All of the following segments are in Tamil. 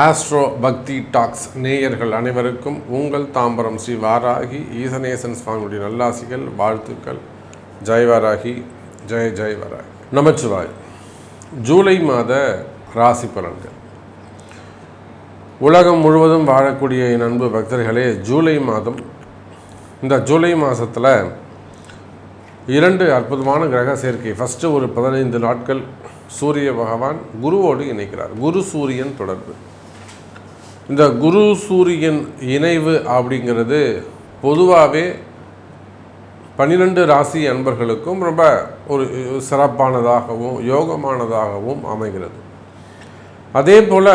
ஆஸ்ட்ரோ பக்தி டாக்ஸ் நேயர்கள் அனைவருக்கும் உங்கள் தாம்பரம் ஸ்ரீ வாராகி ஈசனேசன் சுவாமியுடைய நல்லாசிகள், வாழ்த்துக்கள். ஜெய் வாராகி, ஜெய் வாராகி. நமச்சிவாய். ஜூலை மாத ராசி பலன்கள். உலகம் முழுவதும் வாழக்கூடிய என் அன்பு பக்தர்களே, ஜூலை மாதம், இந்த ஜூலை மாதத்தில் 2 அற்புதமான கிரக சேர்க்கை. ஃபஸ்ட்டு ஒரு 15 நாட்கள் சூரிய பகவான் குருவோடு இணைக்கிறார். குரு சூரியன் தொடர்பு. இந்த குரு சூரியன் இணைவு அப்படிங்கிறது பொதுவாகவே 12 ராசி அன்பர்களுக்கும் ரொம்ப ஒரு சிறப்பானதாகவும் யோகமானதாகவும் அமைகிறது. அதே போல்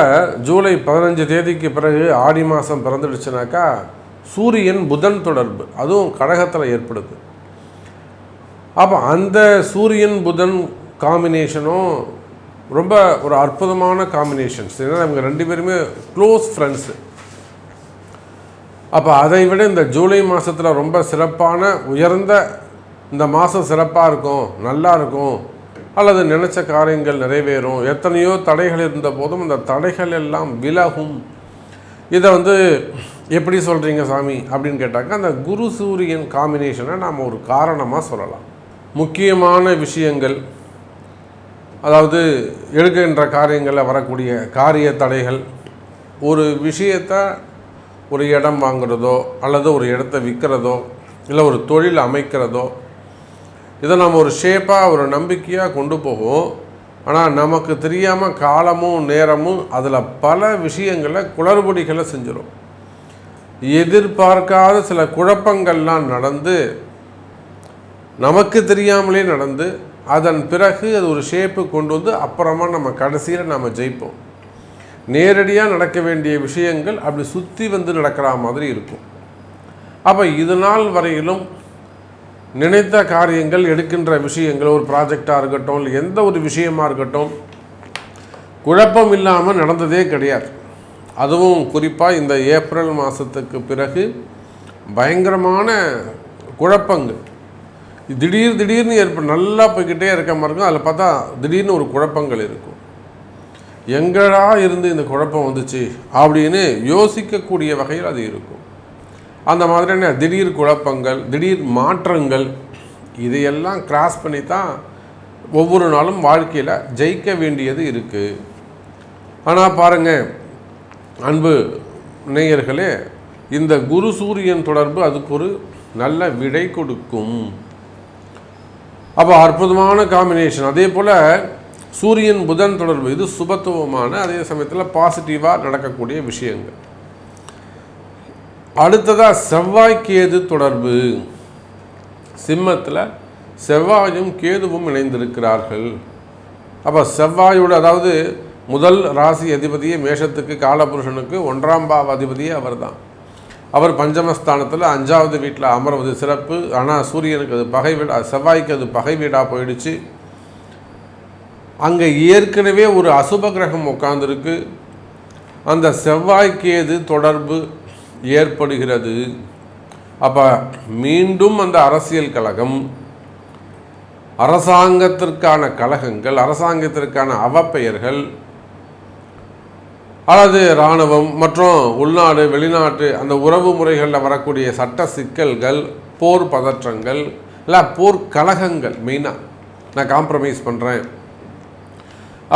ஜூலை 15 தேதிக்கு பிறகு ஆடி மாதம் பிறந்துடுச்சுனாக்கா சூரியன் புதன் தொடர்பு, அதுவும் கடகத்தில் ஏற்படுது. அப்போ அந்த சூரியன் புதன் காம்பினேஷனும் ரொம்ப ஒரு அற்புதமான காம்பினேஷன்ஸ். ஏன்னா அவங்க 2 பேருமே க்ளோஸ் ஃப்ரெண்ட்ஸு. அப்போ அதை விட இந்த ஜூலை மாதத்தில் ரொம்ப சிறப்பான உயர்ந்த இந்த மாதம் சிறப்பாக இருக்கும், நல்லா இருக்கும், அல்லது நினச்ச காரியங்கள் நிறைவேறும். எத்தனையோ தடைகள் இருந்த போதும் அந்த தடைகள் எல்லாம் விலகும். இதை எப்படி சொல்கிறீங்க சாமி அப்படின்னு கேட்டாக்கா, அந்த குரு சூரியன் காம்பினேஷனை நாம் ஒரு காரணமாக சொல்லலாம். முக்கியமான விஷயங்கள், அதாவது எடுக்கின்ற காரியங்களில் வரக்கூடிய காரிய தடைகள், ஒரு விஷயத்தை ஒரு இடம் வாங்குறதோ அல்லது ஒரு இடத்த விற்கிறதோ இல்லை ஒரு தொழில் அமைக்கிறதோ, இதை நம்ம ஒரு ஷேப்பாக ஒரு நம்பிக்கையாக கொண்டு போவோம். ஆனால் நமக்கு தெரியாமல் காலமும் நேரமும் அதில் பல விஷயங்களை குளறுபடிகளை செஞ்சிடும். எதிர்பார்க்காத சில குழப்பங்கள்லாம் நடந்து, நமக்கு தெரியாமலே நடந்து, அதன் பிறகு அது ஒரு ஷேப்பு கொண்டு வந்து அப்புறமா நம்ம கடைசியில் நம்ம ஜெயிப்போம். நேரடியாக நடக்க வேண்டிய விஷயங்கள் அப்படி சுற்றி நடக்கிற மாதிரி இருக்கும். அப்போ இது நாள் வரையிலும் நினைத்த காரியங்கள், எடுக்கின்ற விஷயங்கள், ஒரு ப்ராஜெக்டாக இருக்கட்டும் இல்லை எந்த ஒரு விஷயமாக இருக்கட்டும், குழப்பம் இல்லாமல் நடந்ததே கிடையாது. அதுவும் குறிப்பாக இந்த ஏப்ரல் மாதத்துக்கு பிறகு பயங்கரமான குழப்பங்கள் திடீர்னு நல்லா போய்கிட்டே இருக்க மாதிரி இருக்கும். அதில் பார்த்தா திடீர்னு ஒரு குழப்பங்கள் இருக்கும். எங்கடா இருந்து இந்த குழப்பம் வந்துச்சு அப்படின்னு யோசிக்கக்கூடிய வகையில் அது இருக்கும். அந்த மாதிரியான திடீர் குழப்பங்கள், திடீர் மாற்றங்கள், இதையெல்லாம் கிராஸ் பண்ணி தான் ஒவ்வொரு நாளும் வாழ்க்கையில் ஜெயிக்க வேண்டியது இருக்குது. ஆனால் பாருங்கள் அன்பு நேயர்களே, இந்த குரு சூரியன் தொடர்பு அதுக்கு ஒரு நல்ல விடை கொடுக்கும். அப்போ அற்புதமான காம்பினேஷன். அதே போல் சூரியன் புதன் தொடர்பு, இது சுபத்துவமான, அதே சமயத்தில் பாசிட்டிவாக நடக்கக்கூடிய விஷயங்கள். அடுத்ததாக செவ்வாய் கேது தொடர்பு. சிம்மத்தில் செவ்வாயும் கேதுவும் இணைந்திருக்கிறார்கள். அப்போ செவ்வாயோட, அதாவது முதல் ராசி அதிபதியே மேஷத்துக்கு, காலபுருஷனுக்கு 1ஆம் பாவ அதிபதியே அவர் தான். அவர் பஞ்சமஸ்தானத்தில் 5வது வீட்டில் அமர்வது சிறப்பு. ஆனால் சூரியனுக்கு அது பகை வீடு, செவ்வாய்க்கு அது பகை வீடாக போயிடுச்சு. அங்கே ஏற்கனவே ஒரு அசுப கிரகம் உட்கார்ந்துருக்கு. அந்த செவ்வாய்க்கேது தொடர்பு ஏற்படுகிறது. அப்போ மீண்டும் அந்த அரசியல் கழகம், அரசாங்கத்திற்கான கழகங்கள், அரசாங்கத்திற்கான அவப்பெயர்கள், அல்லது இராணுவம் மற்றும் உள்நாடு வெளிநாட்டு அந்த உறவு முறைகளில் வரக்கூடிய சட்ட சிக்கல்கள், போர் பதற்றங்கள், இல்லை போர் கலகங்கள், மெயினாக நான் காம்ப்ரமைஸ் பண்ணுறேன்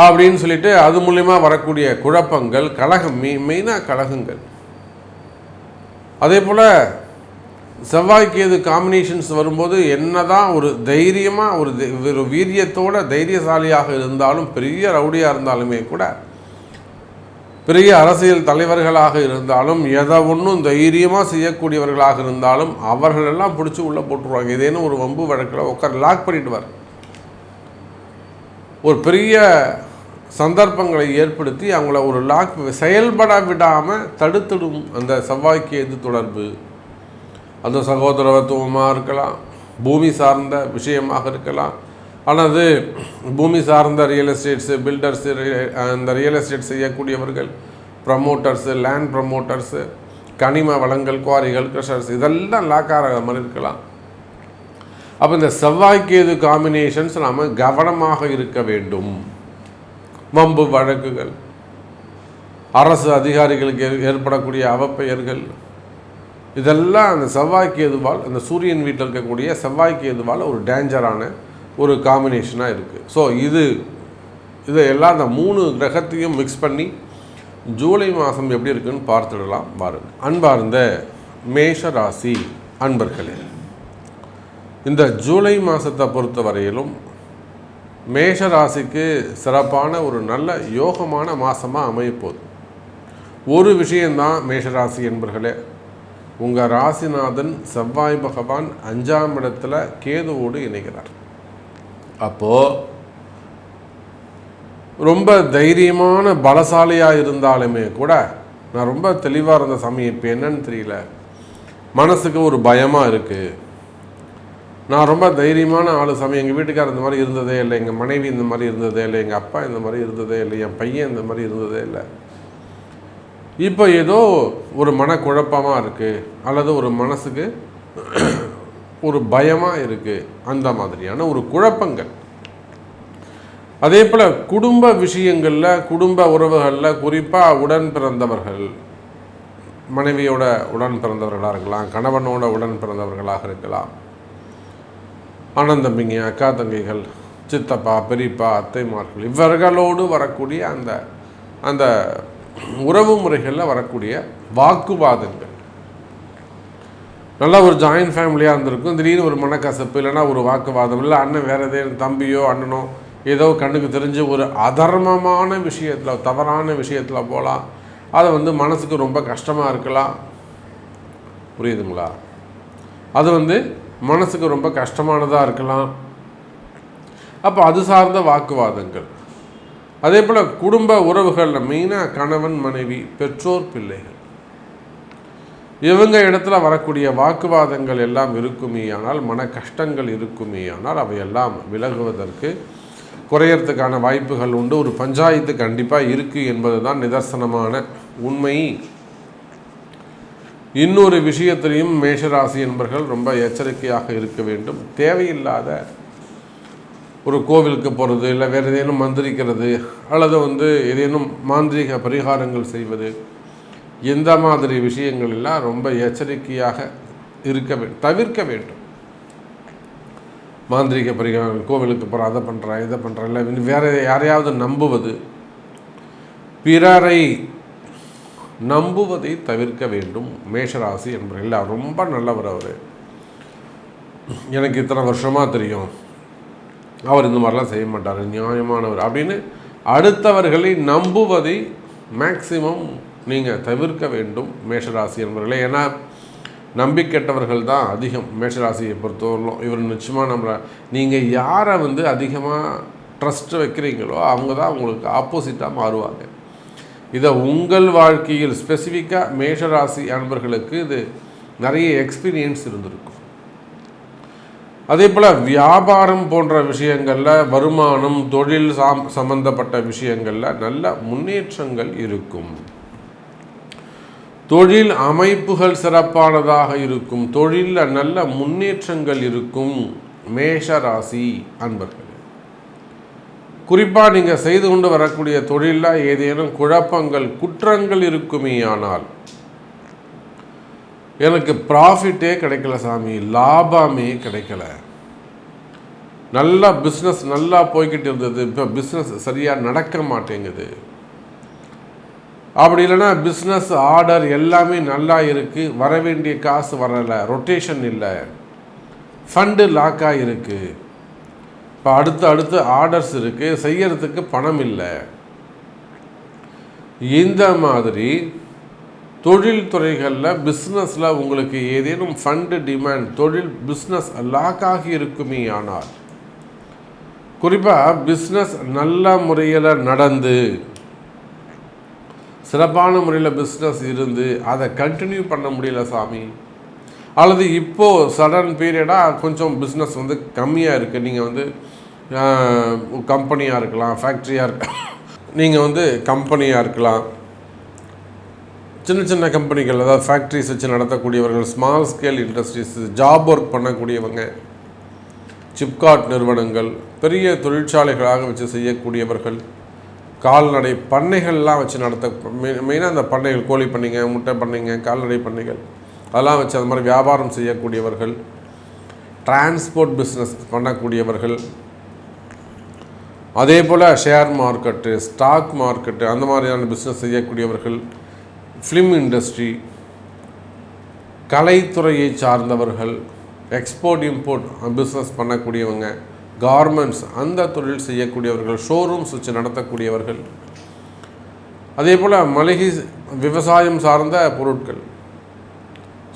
அப்படின்னு சொல்லிட்டு அது மூலிமா வரக்கூடிய குழப்பங்கள், கலகம், மெயினாக கலகங்கள். அதே போல் செவ்வாய்க்கேது காம்பினேஷன்ஸ் வரும்போது என்னதான் ஒரு தைரியமாக ஒரு வீரியத்தோட தைரியசாலியாக இருந்தாலும், பெரிய ரவுடியாக இருந்தாலுமே கூட, பெரிய அரசியல் தலைவர்களாக இருந்தாலும், எதை ஒன்றும் தைரியமாக செய்யக்கூடியவர்களாக இருந்தாலும் அவர்களெல்லாம் பிடிச்சி உள்ளே போட்டுருவாங்க. இதேன்னு ஒரு வம்பு வழக்கில் உட்கார லாக் பண்ணிவிடுவார். ஒரு பெரிய சந்தர்ப்பங்களை ஏற்படுத்தி அவங்கள ஒரு லாக் செயல்பட விடாமல் தடுத்துடும் அந்த செவ்வாய்க்கேது தொடர்பு. அந்த சகோதரத்துவமாக இருக்கலாம், பூமி சார்ந்த விஷயமாக இருக்கலாம், ஆனால் அது பூமி சார்ந்த ரியல் எஸ்டேட்ஸு, பில்டர்ஸு, அந்த ரியல் எஸ்டேட் செய்யக்கூடியவர்கள், ப்ரமோட்டர்ஸு, லேண்ட் ப்ரமோட்டர்ஸு, கனிம வளங்கள், குவாரிகள், க்ரஷர்ஸ், இதெல்லாம் லாக்கார மாதிரி இருக்கலாம். அப்போ இந்த செவ்வாய்க்கேது காம்பினேஷன்ஸ் நாம் கவனமாக இருக்க வேண்டும். வம்பு வழக்குகள், அரசு அதிகாரிகளுக்கு ஏற்படக்கூடிய அவப்பெயர்கள், இதெல்லாம் அந்த செவ்வாய் கேதுவால், அந்த சூரியன் வீட்டில் இருக்கக்கூடிய செவ்வாய் கேதுவால் ஒரு டேஞ்சரான ஒரு காம்பினேஷனாக இருக்குது. ஸோ இதையெல்லாம் அந்த 3 கிரகத்தையும் மிக்ஸ் பண்ணி ஜூலை மாதம் எப்படி இருக்குன்னு பார்த்துடலாம் பாருங்கள். அன்பார்ந்த மேஷ ராசி அன்பர்களே, இந்த ஜூலை மாதத்தை பொறுத்த வரையிலும் மேஷ ராசிக்கு சிறப்பான ஒரு நல்ல யோகமான மாதமாக அமையப்போகுது. ஒரு விஷயந்தான் மேஷராசி என்பர்களே, உங்கள் ராசிநாதன் செவ்வாய் பகவான் 5ஆம் இடத்துல கேதுவோடு இணைகிறார். அப்போது ரொம்ப தைரியமான பலசாலியாக இருந்தாலுமே கூட நான் ரொம்ப தெளிவாக இருந்த சமயம் இப்போ என்னன்னு தெரியல, மனசுக்கு ஒரு பயமாக இருக்குது. நான் ரொம்ப தைரியமான சமயம் எங்கள் வீட்டுக்காரர் இந்த மாதிரி இருந்ததே இல்லை, எங்கள் மனைவி இந்த மாதிரி இருந்ததே இல்லை, எங்கள் அப்பா இந்த மாதிரி இருந்ததே இல்லை, என் பையன் இந்த மாதிரி இருந்ததே இல்லை. இப்போ ஏதோ ஒரு மனக்குழப்பமாக இருக்குது, அல்லது ஒரு மனசுக்கு ஒரு பயமாக இருக்குது, அந்த மாதிரியான ஒரு குழப்பங்கள். அதே போல் குடும்ப விஷயங்களில், குடும்ப உறவுகளில், குறிப்பாக உடன் பிறந்தவர்கள், மனைவியோட உடன் பிறந்தவர்களாக இருக்கலாம், கணவனோட உடன் பிறந்தவர்களாக இருக்கலாம், அண்ணன் தம்பிங்க, அக்கா தங்கைகள், சித்தப்பா, பெரியப்பா, அத்தைமார்கள், இவர்களோடு வரக்கூடிய அந்த அந்த உறவு முறைகளில் வரக்கூடிய வாக்குவாதங்கள். நல்லா ஒரு ஜாயின்ட் ஃபேமிலியாக இருந்திருக்கும், திடீர்னு ஒரு மனக்கசப்பு, இல்லைன்னா ஒரு வாக்குவாதம், இல்லை அண்ணன் வேறு எதே தம்பியோ அண்ணனோ ஏதோ கண்ணுக்கு தெரிஞ்ச ஒரு அதர்மமான விஷயத்தில், தவறான விஷயத்தில் போகலாம். அது மனசுக்கு ரொம்ப கஷ்டமாக இருக்கலாம். புரியுதுங்களா? அது மனசுக்கு ரொம்ப கஷ்டமானதாக இருக்கலாம். அப்போ அது சார்ந்த வாக்குவாதங்கள். அதே போல் குடும்ப உறவுகளில் மெயினாக கணவன் மனைவி, பெற்றோர் பிள்ளைகள், இவங்க இடத்துல வரக்கூடிய வாக்குவாதங்கள் எல்லாம் இருக்குமேயானால், மன கஷ்டங்கள் இருக்குமேயானால் அவையெல்லாம் விலகுவதற்கு, குறையறதுக்கான வாய்ப்புகள் உண்டு. ஒரு பஞ்சாயத்து கண்டிப்பாக இருக்குது என்பது தான் நிதர்சனமான உண்மை. இன்னொரு விஷயத்திலையும் மேஷராசி என்பர்கள் ரொம்ப எச்சரிக்கையாக இருக்க வேண்டும். தேவையில்லாத ஒரு கோவிலுக்கு போகிறது, இல்லை வேறு ஏதேனும் மந்திரிக்கிறது, அல்லது ஏதேனும் மாந்திரீக பரிகாரங்கள் செய்வது, இந்த மாதிரி விஷயங்கள் எல்லாம் ரொம்ப எச்சரிக்கையாக தவிர்க்க வேண்டும். மாந்திரிக பரிகாரம், கோவிலுக்கு போகிற, அதை பண்ணுறேன் இதை பண்ணுறேன், இல்லை வேறு யாரையாவது நம்புவது, பிறரை நம்புவதை தவிர்க்க வேண்டும். மேஷராசி என்பவர்கள் ரொம்ப நல்லவர். அவர் எனக்கு இத்தனை வருஷமாக தெரியும், அவர் இந்த மாதிரிலாம் செய்ய மாட்டார், நியாயமானவர் அப்படின்னு அடுத்தவர்களை நம்புவதை மேக்சிமம் நீங்கள் தவிர்க்க வேண்டும் மேஷராசி என்பவர்களே. ஏன்னா நம்பிக்கெட்டவர்கள் தான் அதிகம் மேஷராசியை பொறுத்தவரையிலும். இவர் நிச்சயமாக நீங்கள் யாரை அதிகமாக ட்ரஸ்ட்டு வைக்கிறீங்களோ அவங்க தான் உங்களுக்கு ஆப்போசிட்டாக மாறுவாங்க. இதை உங்கள் வாழ்க்கையில் ஸ்பெசிஃபிக்காக மேஷராசி அன்பர்களுக்கு இது நிறைய எக்ஸ்பீரியன்ஸ் இருந்திருக்கும். அதே போல் வியாபாரம் போன்ற விஷயங்களில், வருமானம், தொழில் சம்பந்தப்பட்ட விஷயங்களில் நல்ல முன்னேற்றங்கள் இருக்கும். தொழில் அமைப்புகள் சிறப்பானதாக இருக்கும். தொழிலில் நல்ல முன்னேற்றங்கள் இருக்கும் மேஷராசி அன்பர்கள். குறிப்பாக நீங்கள் செய்து கொண்டு வரக்கூடிய தொழிலில் ஏதேனும் குழப்பங்கள், குற்றங்கள் இருக்குமேயானால், எனக்கு ப்ராஃபிட்டே கிடைக்கல சாமி, லாபமே கிடைக்கல, நல்லா பிஸ்னஸ் நல்லா போய்கிட்டு இருந்தது, இப்போ பிஸ்னஸ் சரியாக நடக்க மாட்டேங்குது, அப்படி இல்லைன்னா பிஸ்னஸ் ஆர்டர் எல்லாமே நல்லா இருக்குது, வர வேண்டிய காசு வரலை, ரொட்டேஷன் இல்லை, ஃபண்டு லாக்காக இருக்குது, இப்போ அடுத்து ஆர்டர்ஸ் இருக்குது, செய்யறதுக்கு பணம் இல்லை, இந்த மாதிரி தொழில் துறைகளில், பிஸ்னஸில் உங்களுக்கு ஏதேனும் ஃபண்டு டிமாண்ட், தொழில் பிஸ்னஸ் லாக்காகி இருக்குமே ஆனால், குறிப்பாக பிஸ்னஸ் நல்ல முறையில் நடந்து சிறப்பான முறையில் பிஸ்னஸ் இருந்து அதை கண்டினியூ பண்ண முடியல சாமி, அல்லது இப்போது சடன் பீரியடாக கொஞ்சம் பிஸ்னஸ் கம்மியாக இருக்குது, நீங்கள் கம்பெனியாக இருக்கலாம், ஃபேக்ட்ரியாக இருக்கலாம், நீங்கள் கம்பெனியாக இருக்கலாம், சின்ன சின்ன கம்பெனிகள், அதாவது ஃபேக்ட்ரிஸ் வச்சு நடத்தக்கூடியவர்கள், small scale industries, job work பண்ணக்கூடியவங்க, சிப்காட் நிறுவனங்கள், பெரிய தொழிற்சாலைகளாக வச்சு செய்யக்கூடியவர்கள், கால்நடை பண்ணைகள்லாம் வச்சு மெயினாக அந்த பண்ணைகள், கோழி பண்ணைங்க, முட்டை பண்ணைங்க, கால்நடை பண்ணைகள் அதெல்லாம் வச்சு அது மாதிரி வியாபாரம் செய்யக்கூடியவர்கள், டிரான்ஸ்போர்ட் பிஸ்னஸ் பண்ணக்கூடியவர்கள், அதே போல் ஷேர் மார்க்கெட்டு, ஸ்டாக் மார்க்கெட்டு அந்த மாதிரியான பிஸ்னஸ் செய்யக்கூடியவர்கள், ஃபிலிம் இண்டஸ்ட்ரி, கலைத்துறையை சார்ந்தவர்கள், எக்ஸ்போர்ட் இம்போர்ட் பிஸ்னஸ் பண்ணக்கூடியவங்க, கார்மெண்ட்ஸ் அந்த தொழில் செய்யக்கூடியவர்கள், ஷோரூம்ஸ் வச்சு நடத்தக்கூடியவர்கள், அதே போல் மளிகை விவசாயம் சார்ந்த பொருட்கள்,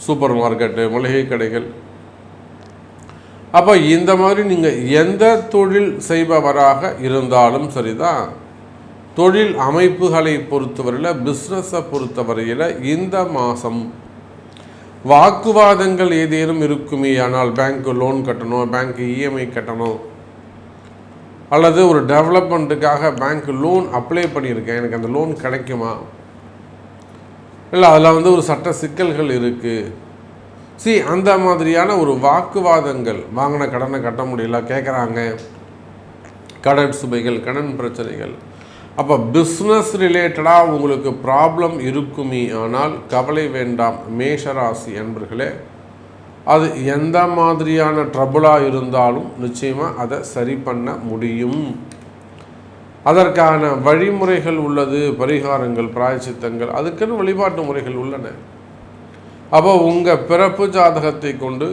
சூப்பர் மார்க்கெட்டு, மளிகை கடைகள். அப்போ இந்த மாதிரி நீங்கள் எந்த தொழில் செய்பவராக இருந்தாலும் சரிதான், தொழில் அமைப்புகளை பொறுத்தவரையில், பிஸ்னஸை பொறுத்தவரையில் இந்த மாதம் வாக்குவாதங்கள் ஏதேனும் இருக்குமே ஆனால், பேங்க்கு லோன் கட்டணும், பேங்க்கு இஎம்ஐ கட்டணும், அல்லது ஒரு டெவலப்மெண்ட்டுக்காக பேங்க்கு லோன் அப்ளை பண்ணியிருக்கேன், எனக்கு அந்த லோன் கிடைக்குமா, இல்லை அதில் ஒரு சட்ட சிக்கல்கள் இருக்குது, அந்த மாதிரியான ஒரு வாக்குவாதங்கள், வாங்கின கடனை கட்ட முடியல கேட்குறாங்க, கடன் சுமைகள், கடன் பிரச்சனைகள். அப்போ பிஸ்னஸ் ரிலேட்டடாக உங்களுக்கு ப்ராப்ளம் இருக்குமே ஆனால் கவலை வேண்டாம் மேஷராசி அன்பர்களே. அது எந்த மாதிரியான ட்ரபுளாக இருந்தாலும் நிச்சயமாக அதை சரி பண்ண முடியும். அதற்கான வழிமுறைகள் உள்ளது, பரிகாரங்கள், பிராயச்சித்தங்கள், அதுக்குன்னு வழிபாட்டு முறைகள் உள்ளன. அப்போ உங்கள் பிறப்பு ஜாதகத்தை கொண்டு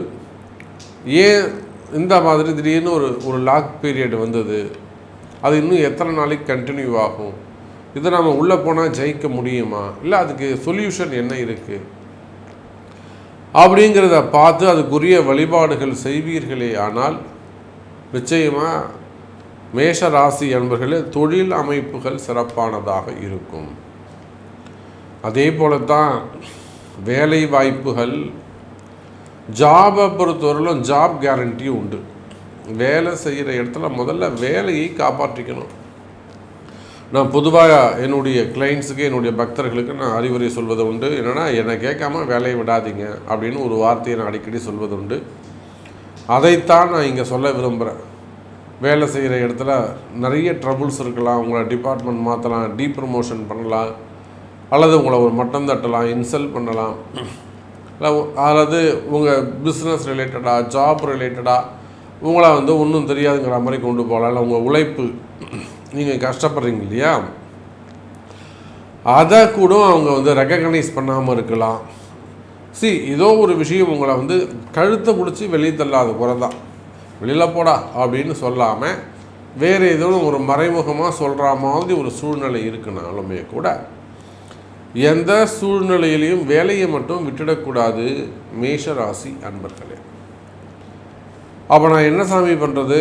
ஏன் இந்த மாதிரி திடீர்னு ஒரு லாக் பீரியட் வந்தது, அது இன்னும் எத்தனை நாளைக்கு கண்டினியூ ஆகும், இதை நம்ம உள்ளே போனால் ஜெயிக்க முடியுமா, இல்லை அதுக்கு சொல்யூஷன் என்ன இருக்குது அப்படிங்கிறத பார்த்து அதுக்குரிய வழிபாடுகள் செய்வீர்களே ஆனால் நிச்சயமாக மேஷ ராசி என்பர்களே தொழில் அமைப்புகள் சிறப்பானதாக இருக்கும். அதே போல தான் வேலை வாய்ப்புகள், ஜாபை பொறுத்தவரையிலும் ஜாப் கேரண்டி உண்டு. வேலை செய்கிற இடத்துல முதல்ல வேலையை காப்பாற்றிக்கணும். நான் பொதுவாக என்னுடைய கிளைண்ட்ஸுக்கு, என்னுடைய பக்தர்களுக்கு நான் அறிவுரை சொல்வது உண்டு. என்னென்னா, என்னை கேட்காம வேலையை விடாதீங்க அப்படின்னு ஒரு வார்த்தையை நான் அடிக்கடி சொல்வது உண்டு. அதைத்தான் நான் இங்கே சொல்ல விரும்புகிறேன். வேலை செய்கிற இடத்துல நிறைய ட்ரபுள்ஸ் இருக்கலாம். உங்களை டிபார்ட்மெண்ட் மாற்றலாம், டீப்ரமோஷன் பண்ணலாம், அல்லது உங்களை ஒரு மட்டம் தட்டலாம், இன்சல்ட் பண்ணலாம், அல்லது உங்கள் பிஸ்னஸ் ரிலேட்டடாக, ஜாப் ரிலேட்டடாக உங்களை ஒன்றும் தெரியாதுங்கிற மாதிரி கொண்டு போகலாம். இல்லை உங்கள் உழைப்பு, நீங்கள் கஷ்டப்படுறீங்க இல்லையா, அதை கூட அவங்க ரெக்கக்னைஸ் பண்ணாமல் இருக்கலாம். ஏதோ ஒரு விஷயம் உங்களை கழுத்தை பிடிச்சி வெளியே தள்ளாத குறை தான், வெளியில் போடா அப்படின்னு சொல்லாமல் வேறு ஏதோ ஒரு மறைமுகமாக சொல்கிற மாதிரி ஒரு சூழ்நிலை இருக்குனாலுமே கூட எந்த சூழ்நிலையிலையும் வேலையை மட்டும் விட்டுடக்கூடாது மேஷராசி அன்பர்களே. அப்போ நான் என்ன சாமி பண்ணுறது,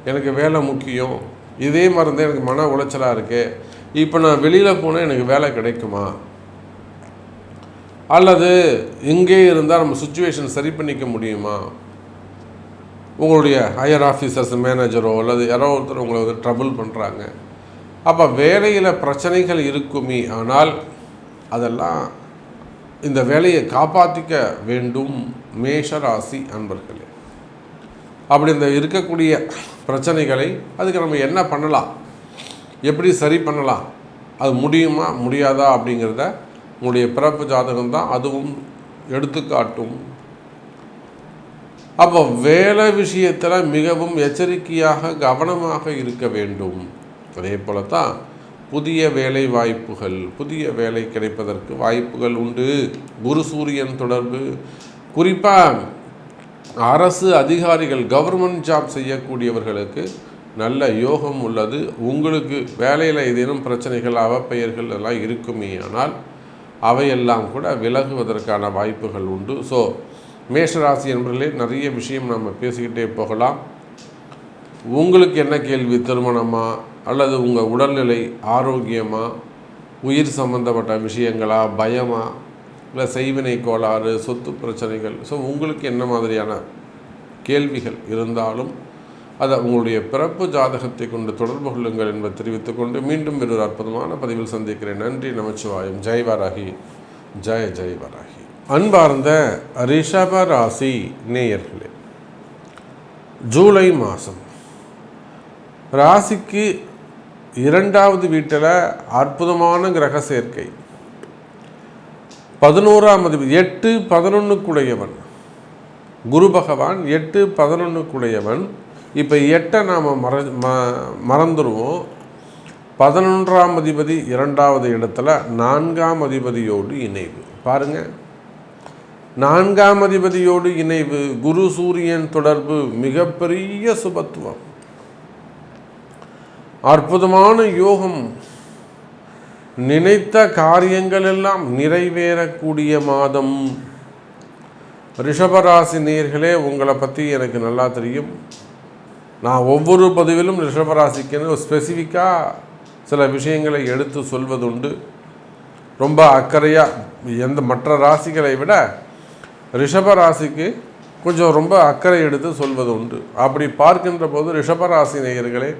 எனக்கு வேலை முக்கியம், இதே மாதிரி இருந்தால் எனக்கு மன உளைச்சலாக இருக்குது, இப்போ நான் வெளியில் போனால் எனக்கு வேலை கிடைக்குமா, அல்லது இங்கே இருந்தால் நம்ம சுச்சுவேஷன் சரி பண்ணிக்க முடியுமா, உங்களுடைய ஹையர் ஆஃபீஸர்ஸ், மேனேஜரோ அல்லது யாரோ ஒருத்தர் உங்களை ட்ரபிள் பண்ணுறாங்க, அப்போ வேலையில் பிரச்சனைகள் இருக்குமே ஆனால் அதெல்லாம் இந்த வேலையை காப்பாற்றிக்க வேண்டும் மேஷராசி அன்பர்களே. அப்படி இந்த இருக்கக்கூடிய பிரச்சனைகளை அதுக்கு நம்ம என்ன பண்ணலாம், எப்படி சரி பண்ணலாம், அது முடியுமா முடியாதா அப்படிங்கிறத உங்களுடைய பிறப்பு ஜாதகம் தான் அதுவும் எடுத்துக்காட்டும். அப்போ வேலை விஷயத்தில் மிகவும் எச்சரிக்கையாக கவனமாக இருக்க வேண்டும். அதே போல தான் புதிய வேலை வாய்ப்புகள், புதிய வேலை கிடைப்பதற்கு வாய்ப்புகள் உண்டு. குரு சூரியன் தொடர்பு, குறிப்பாக அரசு அதிகாரிகள், கவர்மெண்ட் ஜாப் செய்யக்கூடியவர்களுக்கு நல்ல யோகம் உள்ளது. உங்களுக்கு வேலையில் ஏதேனும் பிரச்சனைகள், அவப்பெயர்கள் எல்லாம் இருக்குமே ஆனால் அவையெல்லாம் கூட விலகுவதற்கான வாய்ப்புகள் உண்டு. ஸோ மேஷராசி என்பதிலே நிறைய விஷயம் நம்ம பேசிக்கிட்டே போகலாம். உங்களுக்கு என்ன கேள்வி, திருமணமா அல்லது உங்கள் உடல்நிலை ஆரோக்கியமா, உயிர் சம்பந்தப்பட்ட விஷயங்களா, பயமா, இல்லை செய்வினை கோளாறு, சொத்து பிரச்சனைகள், ஸோ உங்களுக்கு என்ன மாதிரியான கேள்விகள் இருந்தாலும் அதை உங்களுடைய பிறப்பு ஜாதகத்தை கொண்டு தொடர்பு கொள்ளுங்கள் என்பதை தெரிவித்துக்கொண்டு மீண்டும் ஒரு அற்புதமான பதிவில் சந்திக்கிறேன். நன்றி, நமச்சிவாயம். ஜெய் வராகி, ஜெய ஜெய் வராகி. அன்பார்ந்த ரிஷப ராசி நேயர்களே, ஜூலை மாதம் ராசிக்கு 2வது வீட்டில் அற்புதமான கிரக சேர்க்கை. 11ஆம் அதிபதி 8-11 குரு பகவான் 8-11 இப்போ 8 நாம் மறந்துடுவோம். 11ஆம் அதிபதி 2வது இடத்துல 4ஆம் அதிபதியோடு இணைவு. பாருங்கள், 4ஆம் அதிபதியோடு இணைவு, குரு சூரியன் தொடர்பு, மிகப்பெரிய சுபத்துவம், அற்புதமான யோகம். நினைத்த காரியங்கள் எல்லாம் நிறைவேறக்கூடிய மாதம். ரிஷபராசி நேயர்களே, உங்களை பற்றி எனக்கு நல்லா தெரியும். நான் ஒவ்வொரு பதிவிலும் ரிஷபராசிக்குன்னு ஸ்பெசிஃபிக்காக சில விஷயங்களை எடுத்து சொல்வதுண்டு. ரொம்ப அக்கறையாக மற்ற ராசிகளை விட ரிஷபராசிக்கு கொஞ்சம் ரொம்ப அக்கறை எடுத்து சொல்வது உண்டு. அப்படி பார்க்கின்ற போது ரிஷபராசி நேயர்களே,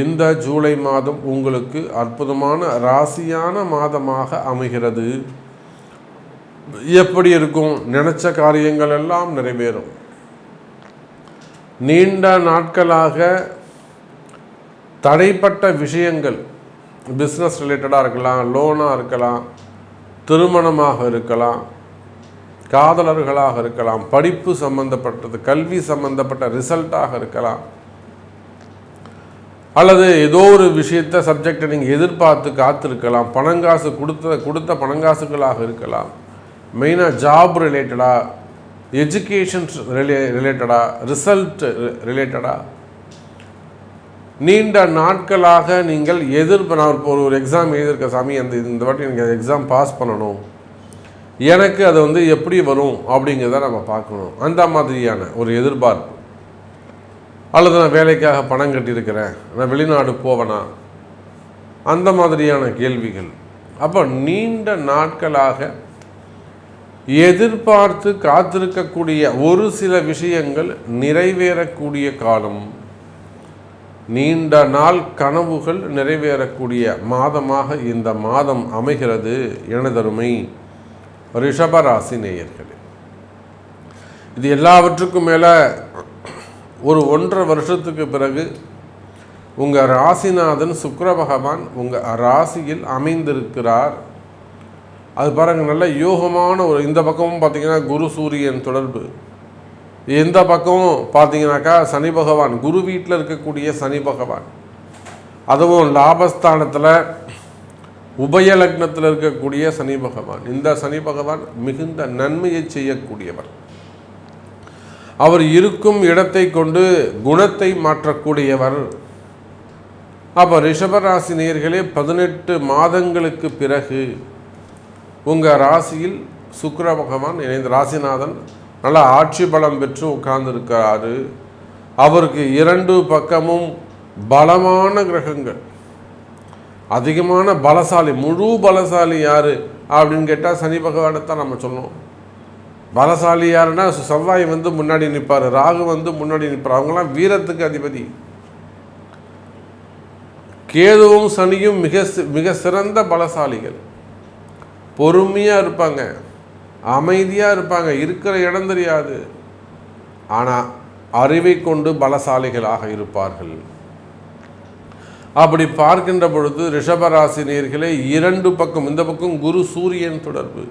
இந்த ஜூலை மாதம் உங்களுக்கு அற்புதமான ராசியான மாதமாக அமைகிறது. எப்படி இருக்கும்? நினைச்ச காரியங்கள் எல்லாம் நிறைவேறும். நீண்ட நாட்களாக தடைப்பட்ட விஷயங்கள், பிஸ்னஸ் ரிலேட்டடாக இருக்கலாம், லோனாக இருக்கலாம், திருமணமாக இருக்கலாம், காதலர்களாக இருக்கலாம், படிப்பு சம்பந்தப்பட்டது, கல்வி சம்பந்தப்பட்ட ரிசல்ட்டாக இருக்கலாம், அல்லது ஏதோ ஒரு விஷயத்தை சப்ஜெக்டை நீங்கள் எதிர்பார்த்து காத்திருக்கலாம், பணங்காசு கொடுத்த பணங்காசுகளாக இருக்கலாம், மெயினாக ஜாப் ரிலேட்டடாக, எஜுகேஷன் ரிலேட்டடாக, ரிசல்ட் ரிலேட்டடாக நீண்ட நாட்களாக நீங்கள் நான் ஒரு எக்ஸாம் எழுதியிருக்க சாமி, இந்த வாட்டி எனக்கு எக்ஸாம் பாஸ் பண்ணணும், எனக்கு அது எப்படி வரும் அப்படிங்கிறத நம்ம பார்க்கணும். அந்த மாதிரியான ஒரு எதிர்பார்ப்பு. அல்லது நான் வேலைக்காக பணம் கட்டியிருக்கிறேன், நான் வெளிநாடு போவேனா, அந்த மாதிரியான கேள்விகள். அப்போ நீண்ட நாட்களாக எதிர்பார்த்து காத்திருக்கக்கூடிய ஒரு சில விஷயங்கள் நிறைவேறக்கூடிய காலம். நீண்ட நாள் கனவுகள் நிறைவேறக்கூடிய மாதமாக இந்த மாதம் அமைகிறது. எனதருமை ரிஷபராசி நேயர்களே, இது எல்லாவற்றுக்கும் மேலே ஒரு 1.5 வருஷத்துக்கு பிறகு உங்கள் ராசிநாதன் சுக்கிர பகவான் உங்கள் ராசியில் அமைந்திருக்கிறார். அது பாருங்கள், நல்ல யோகமான இந்த பக்கமும் பார்த்தீங்கன்னா குரு சூரியன் தொடர்பு, எந்த பக்கமும் பார்த்தீங்கன்னாக்கா சனி பகவான், குரு வீட்டில் இருக்கக்கூடிய சனி பகவான், அதுவும் லாபஸ்தானத்தில் உபயலக்னத்தில் இருக்கக்கூடிய சனி பகவான். இந்த சனி பகவான் மிகுந்த நன்மையை செய்யக்கூடியவர். அவர் இருக்கும் இடத்தை கொண்டு குணத்தை மாற்றக்கூடியவர். அப்போ ரிஷபராசி நேயர்களே, 18 மாதங்களுக்கு பிறகு உங்கள் ராசியில் சுக்கிர பகவான் இணைந்த ராசிநாதன் நல்லா ஆட்சி பலம் பெற்று உட்கார்ந்துருக்கிறாரு. அவருக்கு 2 பக்கமும் பலமான கிரகங்கள், அதிகமான பலசாலி. முழு பலசாலி யார் அப்படின்னு கேட்டால் சனி பகவானை தான் நம்ம சொல்லணும். பலசாலி யாருன்னா செவ்வாய் முன்னாடி நிற்பார், ராகு முன்னாடி நிற்பார். அவங்களாம் வீரத்துக்கு அதிபதி. கேதுவும் சனியும் மிக சிறந்த பலசாலிகள். பொறுமையாக இருப்பாங்க, அமைதியாக இருப்பாங்க, இருக்கிற இடம் தெரியாது, ஆனால் அறிவை கொண்டு பலசாலிகளாக இருப்பார்கள். அப்படி பார்க்கின்ற பொழுது ரிஷபராசி நேயர்களே, 2 பக்கம், இந்த பக்கம் குரு சூரியன் தொடர்பு,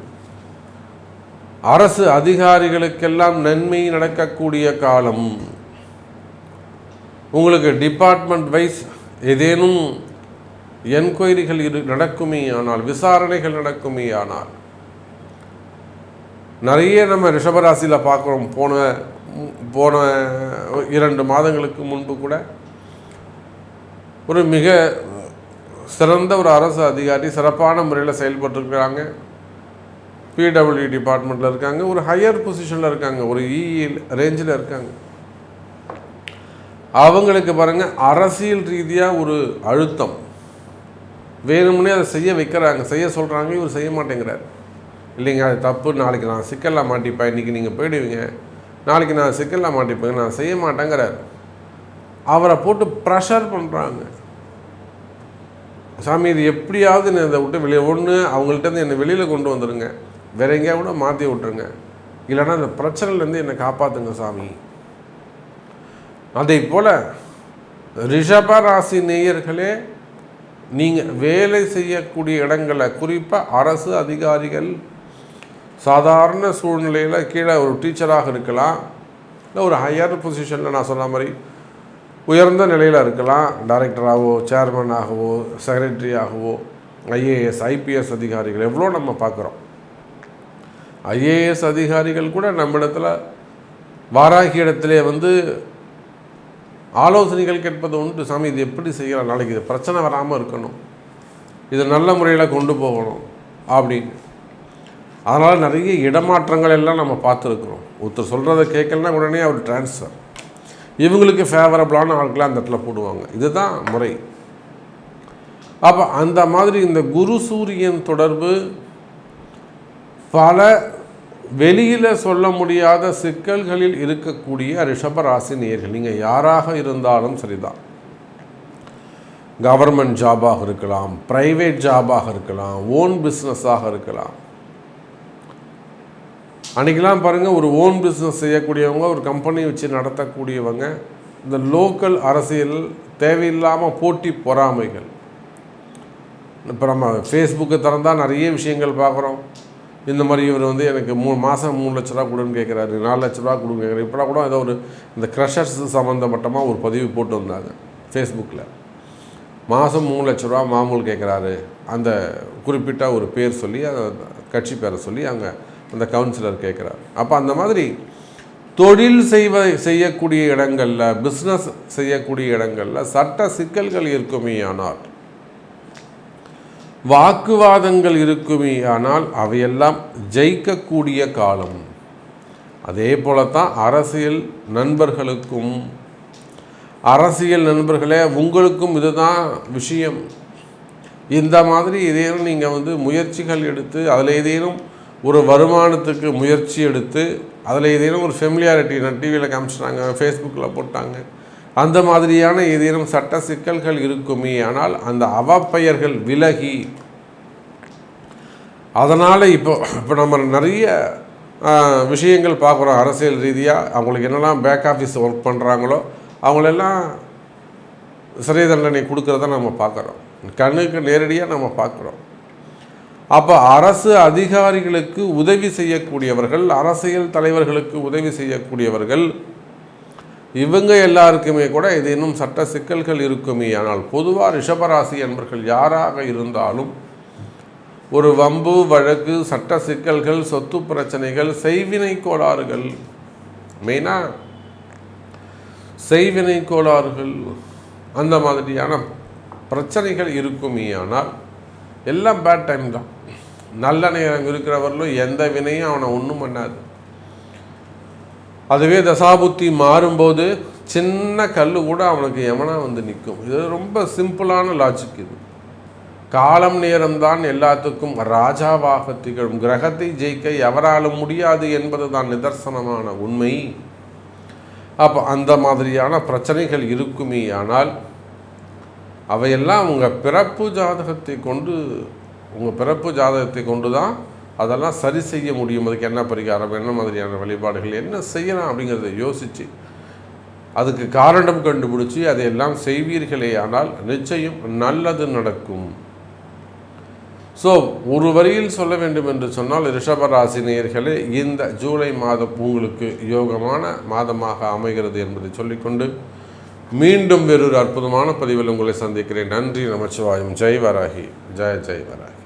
அரசு அதிகாரிகளுக்கெல்லாம் நன்மை நடக்கக்கூடிய காலம். உங்களுக்கு டிபார்ட்மெண்ட் வைஸ் ஏதேனும் என்கொயரிகள் நடக்குமே ஆனால், விசாரணைகள் நடக்குமே ஆனால், நிறைய நம்ம ரிஷபராசியில் பார்க்குறோம். போன 2 மாதங்களுக்கு முன்பு கூட ஒரு மிக சிறந்த ஒரு அரசு அதிகாரி சிறப்பான முறையில் செயல்பட்டுருக்கிறாங்க. பிடபிள்யூ டிபார்ட்மெண்ட்டில் இருக்காங்க, ஒரு ஹையர் பொசிஷனில் இருக்காங்க, ஒரு ரேஞ்சில் இருக்காங்க. அவங்களுக்கு பாருங்கள், அரசியல் ரீதியாக ஒரு அழுத்தம், வேணும்னே அதை செய்ய வைக்கிறாங்க, செய்ய சொல்கிறாங்க, இவர் செய்ய மாட்டேங்கிறார். இல்லைங்க அது தப்பு, நாளைக்கு நான் சிக்கலில் மாட்டிப்பேன், இன்றைக்கி நீங்கள் போயிடுவீங்க, நாளைக்கு நான் சிக்கலில் மாட்டிப்பேன், நான் செய்ய மாட்டேங்கிறார். அவரை போட்டு ப்ரெஷர் பண்ணுறாங்க. சாமி இது எப்படியாவது இதை விட்டு வெளியே, ஒன்று அவங்கள்ட்ட என்னை வெளியில் கொண்டு வந்துடுங்க, வேற எங்கேயா கூட மாற்றி விட்டுருங்க, இல்லைன்னா அந்த பிரச்சனையிலேருந்து என்னை காப்பாற்றுங்க சாமி. அதே போல் ரிஷப ராசி நேயர்களே, நீங்கள் வேலை செய்யக்கூடிய இடங்களை, குறிப்பாக அரசு அதிகாரிகள், சாதாரண சூழ்நிலையில் கீழே ஒரு டீச்சராக இருக்கலாம், இல்லை ஒரு ஹையர் பொசிஷனில் நான் சொன்ன மாதிரி உயர்ந்த நிலையில் இருக்கலாம், டைரக்டராகவோ சேர்மனாகவோ செக்ரட்டரியாகவோ, ஐஏஎஸ் ஐபிஎஸ் அதிகாரிகள் எவ்வளோ நம்ம பார்க்குறோம். ஐஏஎஸ் அதிகாரிகள் கூட நம்மிடத்தில் வாராகி இடத்துல ஆலோசனைகள் கேட்பது உண்டு. சாமி இது எப்படி செய்யலாம், நாளைக்கு இது பிரச்சனை வராமல் இருக்கணும், இது நல்ல முறையில் கொண்டு போகணும் அப்படின்னு. அதனால் நிறைய இடமாற்றங்கள் எல்லாம் நம்ம பார்த்துருக்குறோம். ஒருத்தர் சொல்கிறத கேட்கலன்னா உடனே அவர் டிரான்ஸ்ஃபர், இவங்களுக்கு ஃபேவரபிளான ஆட்களை அந்த இடத்துல போடுவாங்க. இதுதான் முறை. அப்போ அந்த மாதிரி இந்த குரு சூரியன் தொடர்பு பல வெளியில் சொல்ல முடியாத சிக்கல்களில் இருக்கக்கூடிய ரிஷபராசி நேயர்கள், நீங்கள் யாராக இருந்தாலும் சரிதான். கவர்மெண்ட் ஜாபாக இருக்கலாம், ப்ரைவேட் ஜாபாக இருக்கலாம், ஓன் பிஸ்னஸாக இருக்கலாம். அன்றைக்கெலாம் பாருங்கள், ஒரு ஓன் பிஸ்னஸ் செய்யக்கூடியவங்க, ஒரு கம்பெனி வச்சு நடத்தக்கூடியவங்க, இந்த லோக்கல் அரசியல் தேவையில்லாமல் போட்டி பொறாமைகள். இப்போ நம்ம ஃபேஸ்புக்கை திறந்தால் நிறைய விஷயங்கள் பார்க்குறோம். இந்த மாதிரி இவர் எனக்கு மாதம் 3 லட்ச ரூபா கொடுன்னு கேட்குறாரு, 4 லட்ச ரூபா கொடுன்னு கேட்குறாரு. இப்போலாம் கூட ஏதோ இந்த க்ரஷர்ஸ் சம்மந்தப்பட்டமாக ஒரு பதிவு போட்டு வந்தாங்க ஃபேஸ்புக்கில். மாதம் 3 லட்ச ரூபா மாமூல் கேட்குறாரு, அந்த குறிப்பிட்ட ஒரு பேர் சொல்லி, அந்த கட்சி பேரை சொல்லி அங்கே அந்த கவுன்சிலர் கேட்குறாரு. அப்போ அந்த மாதிரி தொழில் செய்யக்கூடிய இடங்களில், பிஸ்னஸ் செய்யக்கூடிய இடங்களில் சட்ட சிக்கல்கள் இருக்குமே ஆனால், வாக்குவாதங்கள் இருக்குமே ஆனால் அவையெல்லாம் ஜெயிக்கக்கூடிய காலம். அதே போல தான் அரசியல் நண்பர்களுக்கும், அரசியல் நண்பர்களே உங்களுக்கும் இதுதான் விஷயம். இந்த மாதிரி ஏதேனும் நீங்கள் முயற்சிகள் எடுத்து, அதில் ஏதேனும் ஒரு வருமானத்துக்கு முயற்சி எடுத்து, அதில் ஏதேனும் ஒரு ஃபெமிலியாரிட்டி, நான் டிவியில் காமிச்சிட்டாங்க, ஃபேஸ்புக்கில் போட்டாங்க, அந்த மாதிரியான ஏதேனும் சட்ட சிக்கல்கள் இருக்குமே ஆனால் அந்த அவப்பெயர்கள் விலகி, அதனால் இப்போ நம்ம நிறைய விஷயங்கள் பார்க்குறோம். அரசியல் ரீதியாக அவங்களுக்கு என்னெல்லாம் பேக் ஆஃபீஸ் ஒர்க் பண்ணுறாங்களோ அவங்களெல்லாம் சிறை தண்டனை கொடுக்குறத நம்ம பார்க்குறோம், கண்ணுக்கு நேரடியாக நம்ம பார்க்குறோம். அப்போ அரசு அதிகாரிகளுக்கு உதவி செய்யக்கூடியவர்கள், அரசியல் தலைவர்களுக்கு உதவி செய்யக்கூடியவர்கள், இவங்க எல்லாருக்குமே கூட ஏதேனும் சட்ட சிக்கல்கள் இருக்குமே ஆனால், பொதுவாக ரிஷபராசி என்பர்கள் யாராக இருந்தாலும் ஒரு வம்பு வழக்கு, சட்ட சிக்கல்கள், சொத்து பிரச்சனைகள், செய்வினை கோளாறுகள், மெயினாக செய்வினை கோளாறுகள், அந்த மாதிரியான பிரச்சனைகள் இருக்குமே ஆனால் எல்லாம் பேட் டைம் தான். நல்ல நேரம் இருக்கிறவர்களும் எந்த வினையும் அவனை ஒன்றும் பண்ணாது. அதுவே தசாபுத்தி மாறும்போது சின்ன கல் கூட அவனுக்கு எவனா நிற்கும். இது ரொம்ப சிம்பிளான லாஜிக். இது காலம் நேரம்தான் எல்லாத்துக்கும் ராஜாவாக திகழும். கிரகத்தை ஜெயிக்க எவராலும் முடியாது என்பது தான் நிதர்சனமான உண்மை. அப்போ அந்த மாதிரியான பிரச்சனைகள் இருக்குமே ஆனால் அவையெல்லாம் உங்கள் பிறப்பு ஜாதகத்தை கொண்டு தான் அதெல்லாம் சரி செய்ய முடியும். அதுக்கு என்ன பரிகாரம், என்ன மாதிரியான வழிபாடுகள், என்ன செய்யலாம் அப்படிங்கிறத யோசித்து அதுக்கு காரணம் கண்டுபிடிச்சி அதையெல்லாம் செய்வீர்களே ஆனால் நிச்சயம் நல்லது நடக்கும். ஸோ ஒரு வரியில் சொல்ல வேண்டும் என்று சொன்னால், ரிஷபராசி நேயர்களே, இந்த ஜூலை மாதம் உங்களுக்கு யோகமான மாதமாக அமைகிறது என்பதை சொல்லிக்கொண்டு மீண்டும் வேறொரு அற்புதமான பதிவில் உங்களை சந்திக்கிறேன். நன்றி, நமச்சிவாயம். ஜெய் வராகி, ஜெய் ஜெய் வராகி.